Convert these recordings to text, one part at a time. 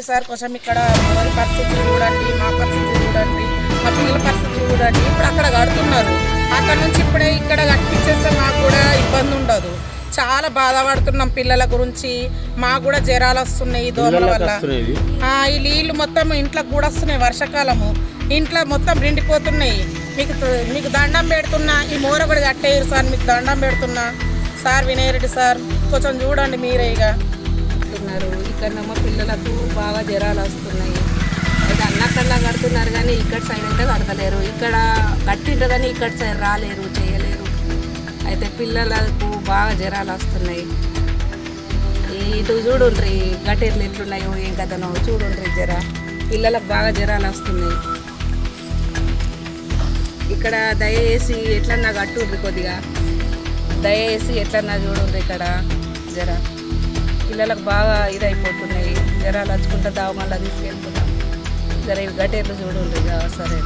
Sir కొంచెం ఇక్కడ ఎవరి పరిస్థితి చూడండి, మా పరిస్థితి చూడండి, మా పిల్లల పరిస్థితి చూడండి. ఇప్పుడు అక్కడ కడుతున్నారు, అక్కడ నుంచి ఇప్పుడే ఇక్కడ కట్టించేస్తే మాకు కూడా ఇబ్బంది ఉండదు. చాలా బాధపడుతున్నాం పిల్లల గురించి. మాకు కూడా జ్వరాలు వస్తున్నాయి దోమల వల్ల. ఈ నీళ్ళు మొత్తం ఇంట్లోకి కూడా వస్తున్నాయి. వర్షాకాలము ఇంట్లో మొత్తం నిండిపోతున్నాయి. మీకు దండం పెడుతున్నా, ఈ మోర కూడా కట్టేయరు సార్, మీకు దండం పెడుతున్నా సార్. వినయరెడ్డి సార్ కొంచెం చూడండి మీరే. ఇక ఇక్కడ మా పిల్లలకు బాగా జ్వరాలు వస్తున్నాయి. అయితే అన్నకల్లా కడుతున్నారు కానీ ఇక్కడ సైడ్ అయితే కడతలేరు. ఇక్కడ కట్టిండ్రు కానీ ఇక్కడ సైడ్ రాలేరు, చేయలేరు. అయితే పిల్లలకు బాగా జ్వరాలు వస్తున్నాయి. ఇటు చూడుండ్రి గట్టెర్లు ఎట్లున్నాయో ఏం కథనో చూడుండ్రి. పిల్లలకు బాగా జ్వరాలు వస్తున్నాయి. ఇక్కడ దయచేసి ఎట్లన్నా కట్టుండ్రి, కొద్దిగా దయచేసి ఎట్లన్నా చూడుండ్రి. ఇక్కడ పిల్లలకు బాగా ఇదైపోతున్నాయి, జ్వరాలు వచ్చుకుంటా దావమల్లా తీసుకెళ్తున్నాం. ఇవి గట్టెర్లు చూడుండ్రి. సరే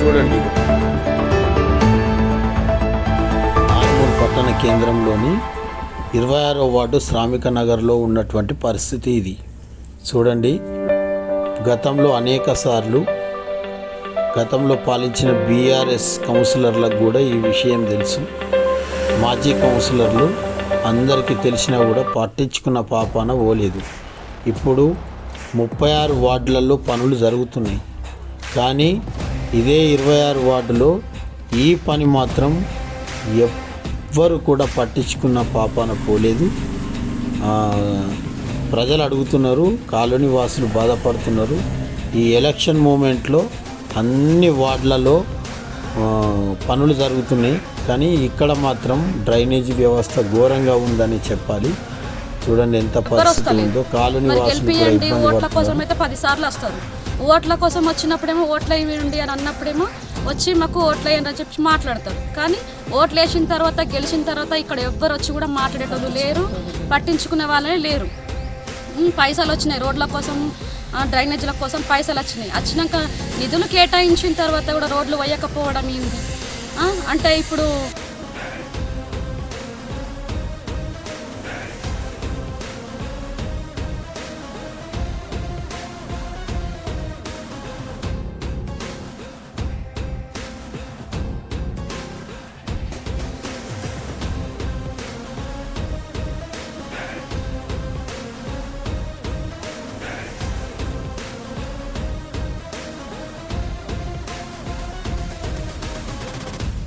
చూడండి. ఆర్మూర్ పట్టణ కేంద్రంలోని 26వ వార్డు శ్రామిక నగర్లో ఉన్నటువంటి పరిస్థితి ఇది. చూడండి, గతంలో పాలించిన బీఆర్ఎస్ కౌన్సిలర్లకు కూడా ఈ విషయం తెలుసు. మాజీ కౌన్సిలర్లు అందరికీ తెలిసినా కూడా పట్టించుకున్న పాపాన పోలేదు. ఇప్పుడు 36 వార్డులలో పనులు జరుగుతున్నాయి, కానీ ఇదే 26 వార్డులో ఈ పని మాత్రం ఎవ్వరు కూడా పట్టించుకున్న పాపాన పోలేదు. ప్రజలు అడుగుతున్నారు, కాలనీ వాసులు బాధపడుతున్నారు. ఈ ఎలక్షన్ మూమెంట్లో అన్ని వార్డులలో పనులు జరుగుతున్నాయి, కానీ ఇక్కడ మాత్రం డ్రైనేజీ వ్యవస్థ ఘోరంగా ఉందని చెప్పాలి. చూడండి ఎంత పరిస్థితి ఉందో. కాలనీ వాసులు కూడా ఇబ్బంది పడుతున్నారు. ఓట్ల కోసం వచ్చినప్పుడేమో ఓట్లు వేయండి అని అన్నప్పుడేమో వచ్చి మాకు ఓట్లు వేయండి అని చెప్పి మాట్లాడతారు. కానీ ఓట్లు వేసిన తర్వాత గెలిచిన తర్వాత ఇక్కడ ఎవ్వరు వచ్చి కూడా మాట్లాడేటోళ్ళు లేరు, పట్టించుకునే వాళ్ళే లేరు. పైసలు వచ్చినాయి రోడ్ల కోసం, డ్రైనేజీల కోసం పైసలు వచ్చినాక నిధులు కేటాయించిన తర్వాత కూడా రోడ్లు వేయకపోవడం ఏంది అంటే ఇప్పుడు